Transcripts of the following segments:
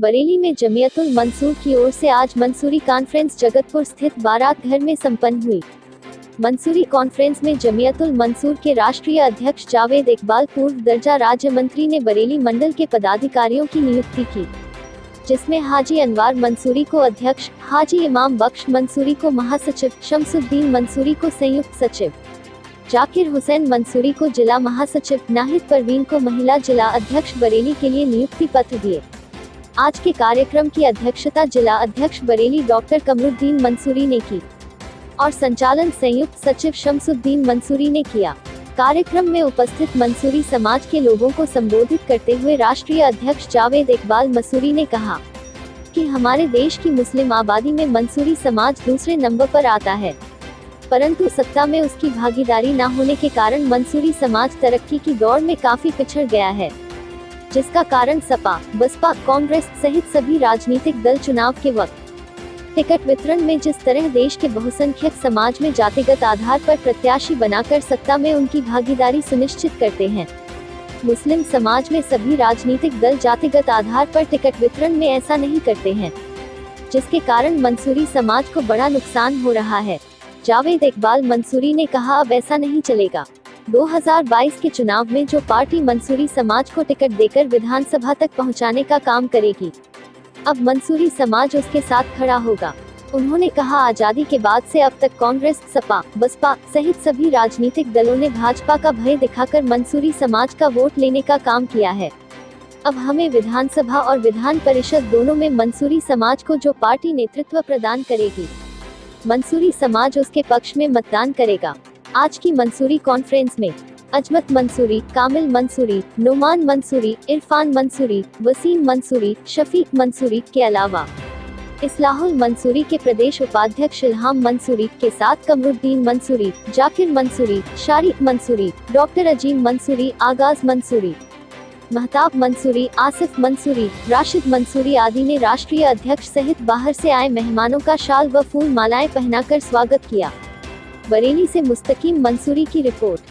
बरेली में जमियतुल मंसूर की ओर से आज मंसूरी कॉन्फ्रेंस जगतपुर स्थित बारात घर में संपन्न हुई। मंसूरी कॉन्फ्रेंस में जमियतुल मंसूर के राष्ट्रीय अध्यक्ष जावेद इकबाल पूर्व दर्जा राज्य मंत्री ने बरेली मंडल के पदाधिकारियों की नियुक्ति की, जिसमें हाजी अनवार मंसूरी को अध्यक्ष, हाजी इमाम बख्श मंसूरी को महासचिव, शमसुद्दीन मंसूरी को संयुक्त सचिव, जाकिर हुसैन मंसूरी को जिला महासचिव, नाहिद परवीन को महिला जिला अध्यक्ष बरेली के लिए नियुक्ति पत्र दिए। आज के कार्यक्रम की अध्यक्षता जिला अध्यक्ष बरेली डॉक्टर कमरुद्दीन मंसूरी ने की और संचालन संयुक्त सचिव शमसुद्दीन मंसूरी ने किया। कार्यक्रम में उपस्थित मंसूरी समाज के लोगों को संबोधित करते हुए राष्ट्रीय अध्यक्ष जावेद इकबाल मंसूरी ने कहा कि हमारे देश की मुस्लिम आबादी में मंसूरी समाज दूसरे नंबर पर आता है, परंतु सत्ता में उसकी भागीदारी न होने के कारण मंसूरी समाज तरक्की की दौड़ में काफी पिछड़ गया है, जिसका कारण सपा, बसपा, कांग्रेस सहित सभी राजनीतिक दल चुनाव के वक्त टिकट वितरण में जिस तरह देश के बहुसंख्यक समाज में जातिगत आधार पर प्रत्याशी बनाकर सत्ता में उनकी भागीदारी सुनिश्चित करते हैं, मुस्लिम समाज में सभी राजनीतिक दल जातिगत आधार पर टिकट वितरण में ऐसा नहीं करते हैं, जिसके कारण मंसूरी समाज को बड़ा नुकसान हो रहा है। जावेद इकबाल मंसूरी ने कहा, अब ऐसा नहीं चलेगा। 2022 के चुनाव में जो पार्टी मंसूरी समाज को टिकट देकर विधानसभा तक पहुंचाने का काम करेगी, अब मंसूरी समाज उसके साथ खड़ा होगा। उन्होंने कहा, आजादी के बाद से अब तक कांग्रेस, सपा, बसपा सहित सभी राजनीतिक दलों ने भाजपा का भय दिखाकर मंसूरी समाज का वोट लेने का काम किया है। अब हमें विधानसभा और विधान परिषद दोनों में मंसूरी समाज को जो पार्टी नेतृत्व प्रदान करेगी, मंसूरी समाज उसके पक्ष में मतदान करेगा। आज की मंसूरी कॉन्फ्रेंस में अजमत मंसूरी, कामिल मंसूरी, नुमान मंसूरी, इरफान मंसूरी, वसीम मंसूरी, शफीक मंसूरी के अलावा इस्लाहुल मंसूरी के प्रदेश उपाध्यक्ष इल्हाम मंसूरी के साथ कमरुद्दीन मंसूरी, जाकिर मंसूरी, शारिक मंसूरी, डॉक्टर अजीम मंसूरी, आगाज मंसूरी, महताब मंसूरी, आसिफ मंसूरी, राशिद मंसूरी आदि ने राष्ट्रीय अध्यक्ष सहित बाहर से आए मेहमानों का शाल व फूल मालाएं पहनाकर स्वागत किया। बरेली से मुस्तकीम मंसूरी की रिपोर्ट।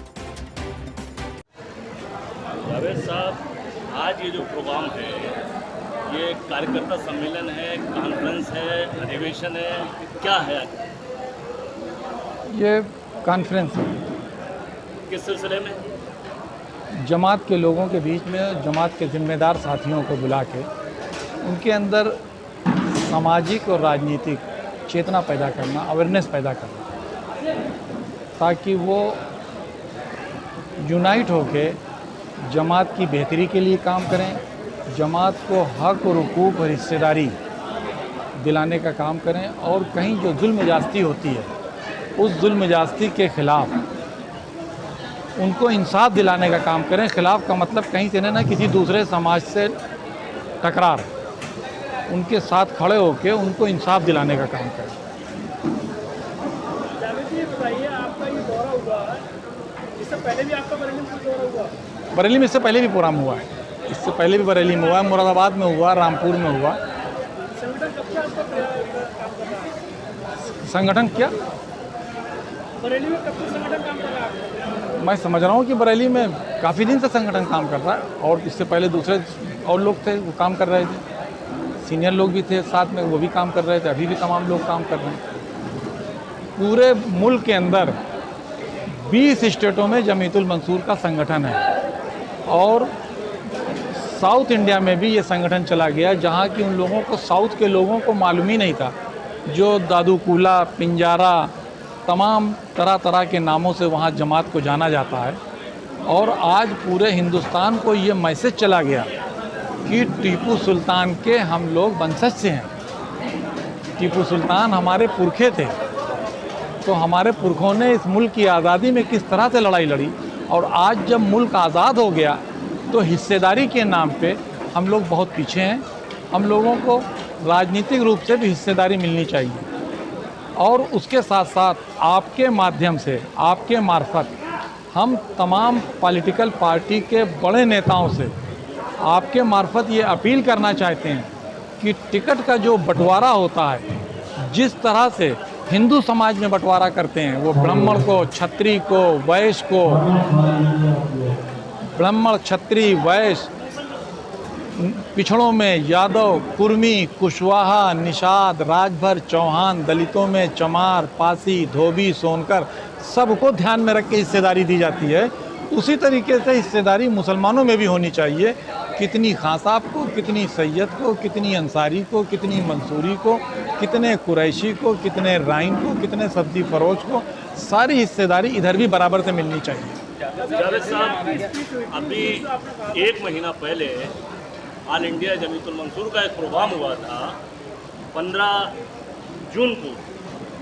जावेद साहब, आज ये जो प्रोग्राम है, ये कार्यकर्ता सम्मेलन है, कॉन्फ्रेंस है, अधिवेशन है, क्या है? ये कॉन्फ्रेंस है। किस सिलसिले में? जमात के लोगों के बीच में जमात के जिम्मेदार साथियों को बुला के उनके अंदर सामाजिक और राजनीतिक चेतना पैदा करना, अवेयरनेस पैदा करना, ताकि वो यूनाइट होके जमात की बेहतरी के लिए काम करें, जमात को हक और हुकूक और हिस्सेदारी दिलाने का काम करें, और कहीं जो जुल्म जास्ती होती है उस जुल्म जास्ती के ख़िलाफ़ उनको इंसाफ दिलाने का काम करें। खिलाफ का मतलब कहीं से ना किसी दूसरे समाज से टकरार, उनके साथ खड़े होकर उनको इंसाफ दिलाने का काम करें। आपका ये दौरा हुआ, इससे पहले भी आपका बरेली में दौरा हुआ? बरेली में इससे पहले भी प्रोग्राम हुआ है, इससे पहले भी बरेली में हुआ, मुरादाबाद में हुआ, रामपुर में हुआ। संगठन कब से आपका काम कर रहा है? संगठन क्या? बरेली में कब से संगठन काम कर रहा है? मैं समझ रहा हूँ कि बरेली में काफ़ी दिन से संगठन काम कर रहा है, और इससे पहले दूसरे और लोग थे वो काम कर रहे थे, सीनियर लोग भी थे साथ में, वो भी काम कर रहे थे, अभी भी तमाम लोग काम कर रहे हैं। पूरे मुल्क के अंदर 20 स्टेटों में जमीयतुल मंसूर का संगठन है, और साउथ इंडिया में भी ये संगठन चला गया, जहाँ की उन लोगों को, साउथ के लोगों को मालूम ही नहीं था, जो दादूकूला, पिंजारा, तमाम तरह तरह के नामों से वहाँ जमात को जाना जाता है। और आज पूरे हिंदुस्तान को ये मैसेज चला गया कि टीपू सुल्तान के हम लोग वंशज से हैं, टीपू सुल्तान हमारे पुरखे थे, तो हमारे पुरखों ने इस मुल्क की आज़ादी में किस तरह से लड़ाई लड़ी, और आज जब मुल्क आज़ाद हो गया तो हिस्सेदारी के नाम पे हम लोग बहुत पीछे हैं। हम लोगों को राजनीतिक रूप से भी हिस्सेदारी मिलनी चाहिए, और उसके साथ साथ आपके माध्यम से, आपके मार्फत हम तमाम पॉलिटिकल पार्टी के बड़े नेताओं से आपके मार्फत ये अपील करना चाहते हैं कि टिकट का जो बंटवारा होता है, जिस तरह से हिंदू समाज में बंटवारा करते हैं, वो ब्राह्मण को, क्षत्रिय को, वैश्य को, ब्राह्मण, क्षत्रिय, वैश्य, पिछड़ों में यादव, कुर्मी, कुशवाहा, निषाद, राजभर, चौहान, दलितों में चमार, पासी, धोबी, सोनकर, सबको ध्यान में रख के हिस्सेदारी दी जाती है। उसी तरीके से हिस्सेदारी मुसलमानों में भी होनी चाहिए। कितनी खां साहब को, कितनी सैयद को, कितनी अंसारी को, कितनी मंसूरी को, कितने कुरैशी को, कितने राइन को, कितने सब्जी फरोश को, सारी हिस्सेदारी इधर भी बराबर से मिलनी चाहिए। जावेद साहब, अभी 1 महीना पहले ऑल इंडिया जमीयतुल मंसूर का एक प्रोग्राम हुआ था 15 जून को,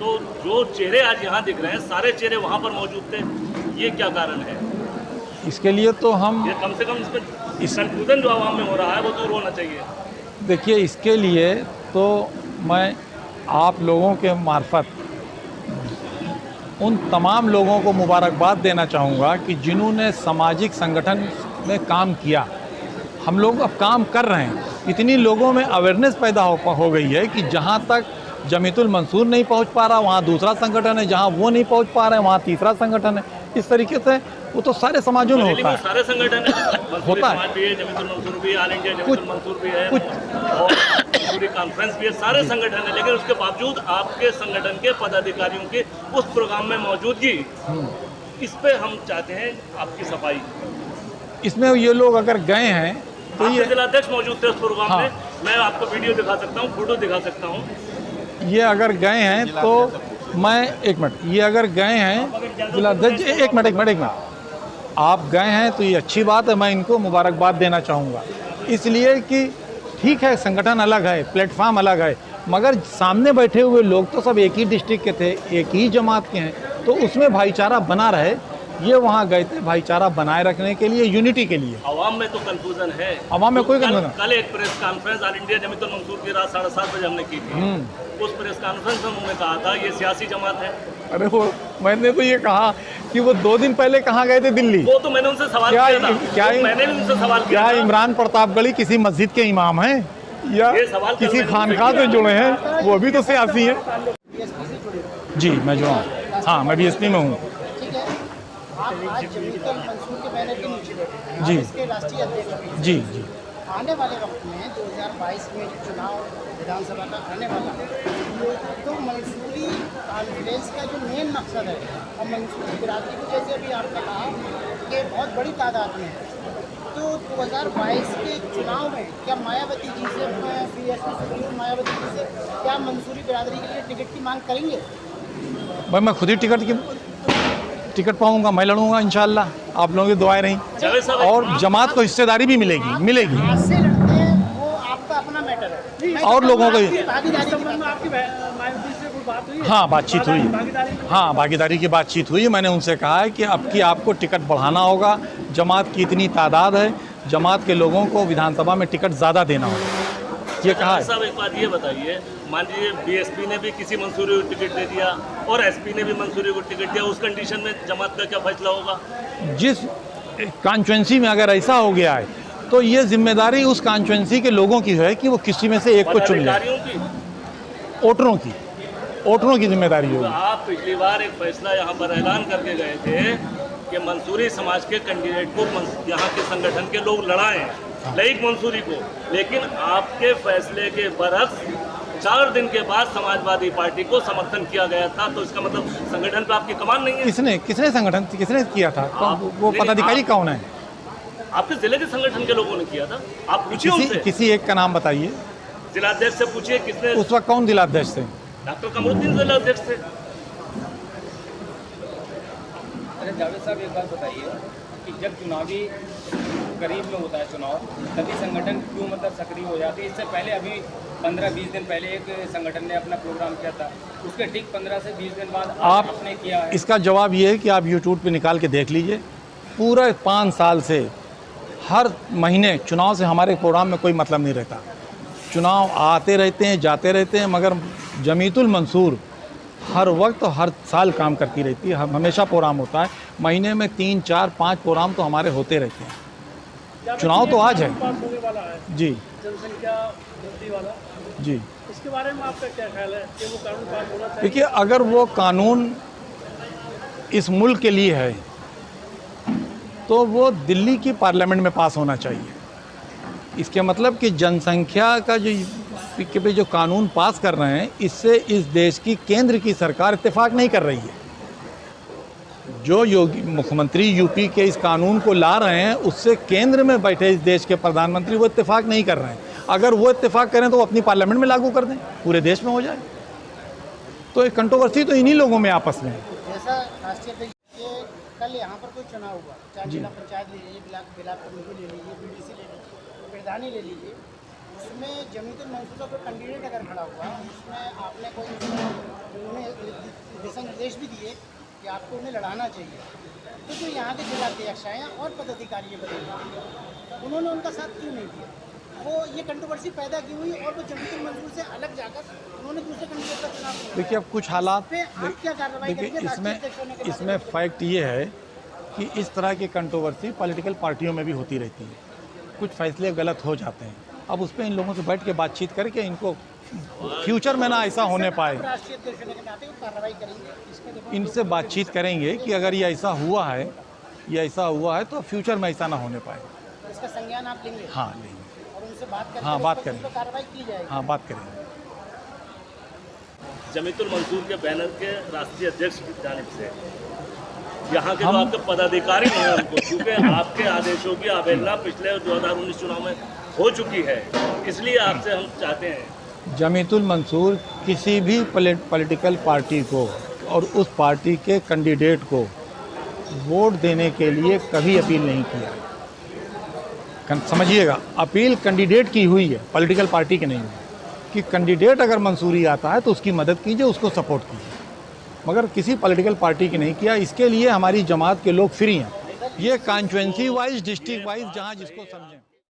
तो जो चेहरे आज यहाँ दिख रहे हैं सारे चेहरे वहाँ पर मौजूद थे, ये क्या कारण है? इसके लिए तो हम ये कम से कम इस कंफ्यूजन जो आवाम में हो रहा है वो दूर होना चाहिए। देखिए, इसके लिए तो मैं आप लोगों के मार्फत उन तमाम लोगों को मुबारकबाद देना चाहूँगा कि जिन्होंने सामाजिक संगठन में काम किया। हम लोग अब काम कर रहे हैं, इतनी लोगों में अवेयरनेस पैदा हो गई है कि जहाँ तक जमीयतुल मंसूर नहीं पहुँच पा रहा वहाँ दूसरा संगठन है, जहाँ वो नहीं पहुँच पा रहे हैं वहाँ तीसरा संगठन है। इस तरीके से वो तो सारे समाजों में होता है, सारे संगठन होता है, भी है, जमीयतुल मंसूर भी है, ऑल इंडिया जमीयतुल मंसूर भी है, और पूरी कॉन्फ्रेंस भी है, सारे संगठन है। लेकिन उसके बावजूद आपके संगठन के पदाधिकारियों के उस प्रोग्राम में मौजूदगी, इस पे हम चाहते हैं आपकी सफाई। इसमें ये लोग अगर गए हैं तो ये जिलाध्यक्ष मौजूद थे उस प्रोग्राम हाँ। में, मैं आपको वीडियो दिखा सकता हूँ, फोटो दिखा सकता हूँ। ये अगर गए हैं तो मैं एक मिनट, ये अगर गए हैं जिलाध्यक्ष, एक मिनट, आप गए हैं तो ये अच्छी बात है, मैं इनको मुबारकबाद देना चाहूँगा। इसलिए कि ठीक है, संगठन अलग है, प्लेटफार्म अलग है, मगर सामने बैठे हुए लोग तो सब एक ही डिस्ट्रिक्ट के थे, एक ही जमात के हैं, तो उसमें भाईचारा बना रहे। ये वहाँ गए थे भाईचारा बनाए रखने के लिए, यूनिटी के लिए। आवाम में तो कंफ्यूजन है, आवाम में कोई कंफ्यूजन। कल एक press conference all India Jamiatul Mansoor की रात 7:30 बजे हमने की थी। उस प्रेस कॉन्फ्रेंस में उन्होंने कहा था ये सियासी जमात है। अरे वो मैंने तो ये कहा कि वो 2 दिन पहले कहाँ गए थे दिल्ली। वो तो मैंने उनसे सवाल किया था, मैंने भी उनसे सवाल किया क्या था। इमरान प्रतापगढ़ी किसी मस्जिद के इमाम हैं या ये सवाल किसी खानका से जुड़े हैं? वो भी तो सियासी हैं। जी मैं जुड़ा हूँ, हाँ मैं बीएसपी में हूँ। आप आज जमीयतुल मंसूर के बैनर के नीचे बैठे, जी। इसके राष्ट्रीय अध्यक्ष भी। जी जी आने वाले वक्त में 2022 में जो चुनाव विधानसभा का आने वाला है, तो मंसूरी कॉन्फ्रेंस का जो मेन मकसद है, और मंसूरी बिरादरी को जैसे अभी आपने कहा कि बहुत बड़ी तादाद में है, तो 2022 के चुनाव में क्या मायावती जी से, बीएसपी सुप्रीमो मायावती जी से क्या मंसूरी बिरादरी के लिए टिकट की मांग करेंगे? भाई मैं खुद ही टिकट पाऊंगा, मैं लड़ूंगा इंशाल्लाह, आप लोगों की दुआएं रहीं, और जमात को हिस्सेदारी भी मिलेगी। आज से लड़ते हैं वो आपका अपना मैटर है, और लोगों को भागीदारी संबंध में आपकी मायावती से कोई बात हुई है? हाँ बातचीत हुई, भागीदारी में? हाँ भागीदारी की बातचीत हुई। मैंने उनसे कहा है कि अब की आपको टिकट बढ़ाना होगा, जमात की इतनी तादाद है, जमात के लोगों को विधानसभा में टिकट ज़्यादा देना होगा, ये कहा है। साहब एक बात ये बताइए, मान लीजिए बीएसपी ने भी किसी मंसूरी को टिकट दे दिया और एसपी ने भी मंसूरी को टिकट दिया, उस कंडीशन में जमात का क्या फैसला होगा? जिस कॉन्स्टिट्यूंसी में अगर ऐसा हो गया है तो ये जिम्मेदारी उस कॉन्स्टिट्यूंसी के लोगों की है कि वो किसी में से एक को चुन ले। पदाधिकारियों की, वोटरों की जिम्मेदारी तो होगी। आप पिछली बार एक फैसला यहाँ पर ऐलान करके गए थे कि मंसूरी समाज के कैंडिडेट को यहाँ के संगठन के लोग लड़ाएं, लईक मंसूरी को, लेकिन आपके फैसले के बरक्स 4 दिन के बाद समाजवादी पार्टी को समर्थन किया गया था, तो इसका मतलब संगठन पे आपकी कमान नहीं है। किसने संगठन किसने किया था? वो पदाधिकारी कौन है? आपके जिले के संगठन के लोगों ने किया था, आप पूछिए उनसे। किसी एक का नाम बताइए। जिलाध्यक्ष से पूछिए किसने। उस वक्त कौन जिलाध्यक्ष थे? डॉक्टर कमरुद्दीन जिलाध्यक्ष थे। अरे जावेद साहब एक बात बताइए कि जब चुनावी करीब में होता है चुनाव, तभी संगठन क्यों मतलब सक्रिय हो जाते हैं? इससे पहले अभी 15-20 दिन पहले एक संगठन ने अपना प्रोग्राम किया था, उसके ठीक 15 से 20 दिन बाद आपने किया है। इसका जवाब ये है कि आप यूट्यूब पे निकाल के देख लीजिए। पूरा 5 साल से हर महीने चुनाव से हमारे प्रोग्राम में कोई मतलब नहीं रहता। चुनाव आते रहते हैं, जाते रहते हैं, मगर जमीयतुल मंसूर हर वक्त और हर साल काम करती रहती है। हमेशा प्रोग्राम होता है, महीने में 3, 4, 5 प्रोग्राम तो हमारे होते रहते हैं। चुनाव तो आज है होने वाला है, जी जनसंख्या वृद्धि वाला, जी। इसके बारे में आपका क्या ख्याल है कि वो कानून पास होना चाहिए? देखिए, अगर वो कानून इस मुल्क के लिए है तो वो दिल्ली की पार्लियामेंट में पास होना चाहिए। इसके मतलब कि जनसंख्या का के पे जो कानून पास कर रहे हैं, इससे इस देश की केंद्र की सरकार इत्तेफाक नहीं कर रही है। जो योगी मुख्यमंत्री यूपी के इस कानून को ला रहे हैं, उससे केंद्र में बैठे इस देश के प्रधानमंत्री वो इत्तेफाक नहीं कर रहे हैं। अगर वो इत्तेफाक करें तो वो अपनी पार्लियामेंट में लागू कर दें, पूरे देश में हो जाए। तो एक कंट्रोवर्सी तो इन्हीं लोगों में आपस में है। जैसा राष्ट्रीय अध्यक्ष के कल यहाँ पर कोई चुनाव हुआ, चाहे जिला पंचायत ले लीजिए, ब्लॉक कमेटी ले लीजिए, बीडीसी ले लीजिए, प्रधानी ले लीजिए, उसमें जमीयतुल मंसूर का कोई कैंडिडेट अगर खड़ा हुआ, उसमें आपने कोई उन्हें दिशा निर्देश भी दिए कि आपको उन्हें लड़ाना चाहिए, तो जो यहाँ के जिलाध्यक्ष हैं और पदाधिकारी बदले, उन्होंने उनका साथ क्यों नहीं दिया? वो ये कंट्रोवर्सी पैदा की हुई और वो जमीयतुल मंसूर से अलग जाकर उन्होंने दूसरे कैंडिडेट का चुनाव किया। देखिए, अब कुछ हालात आप क्या कार्रवाई करेंगे? इसमें फैक्ट ये है कि इस तरह की कंट्रोवर्सी पॉलिटिकल पार्टियों में भी होती रहती है। कुछ फैसले गलत हो जाते हैं, अब उस पर इन लोगों से बैठ के बातचीत करके इनको फ्यूचर में ना ऐसा होने पाए, राष्ट्रीय अध्यक्ष होने के नाते वो कार्रवाई करेंगे। इनसे बातचीत करेंगे कि अगर ये ऐसा हुआ है, ये ऐसा हुआ है तो फ्यूचर में ऐसा ना होने पाए। इसका संज्ञान आप लेंगे? हाँ, लेंगे। और उनसे बात करेंगे? हाँ, बात करेंगे। कार्रवाई की जाएगी? हाँ, बात करेंगे। जमीयतुल मंसूर के बैनर के राष्ट्रीय अध्यक्ष की जानिब से यहाँ के जो आपके पदाधिकारी हैं उनको, क्योंकि आपके आदेशों की अवहेलना पिछले 2019 चुनाव में हो चुकी है, इसलिए आपसे हम चाहते हैं जमीयतुल मंसूर किसी भी पॉलिटिकल पार्टी को और उस पार्टी के कैंडिडेट को वोट देने के लिए कभी अपील नहीं किया। समझिएगा, अपील कैंडिडेट की हुई है, पॉलिटिकल पार्टी की नहीं हुई, कि कैंडिडेट अगर मंसूरी आता है तो उसकी मदद कीजिए, उसको सपोर्ट कीजिए, मगर किसी पॉलिटिकल पार्टी की नहीं किया। इसके लिए हमारी जमात के लोग फ्री हैं, ये कॉन्स्टिट्यूएंसी वाइज, डिस्ट्रिक्ट वाइज, जहाँ जिसको समझें।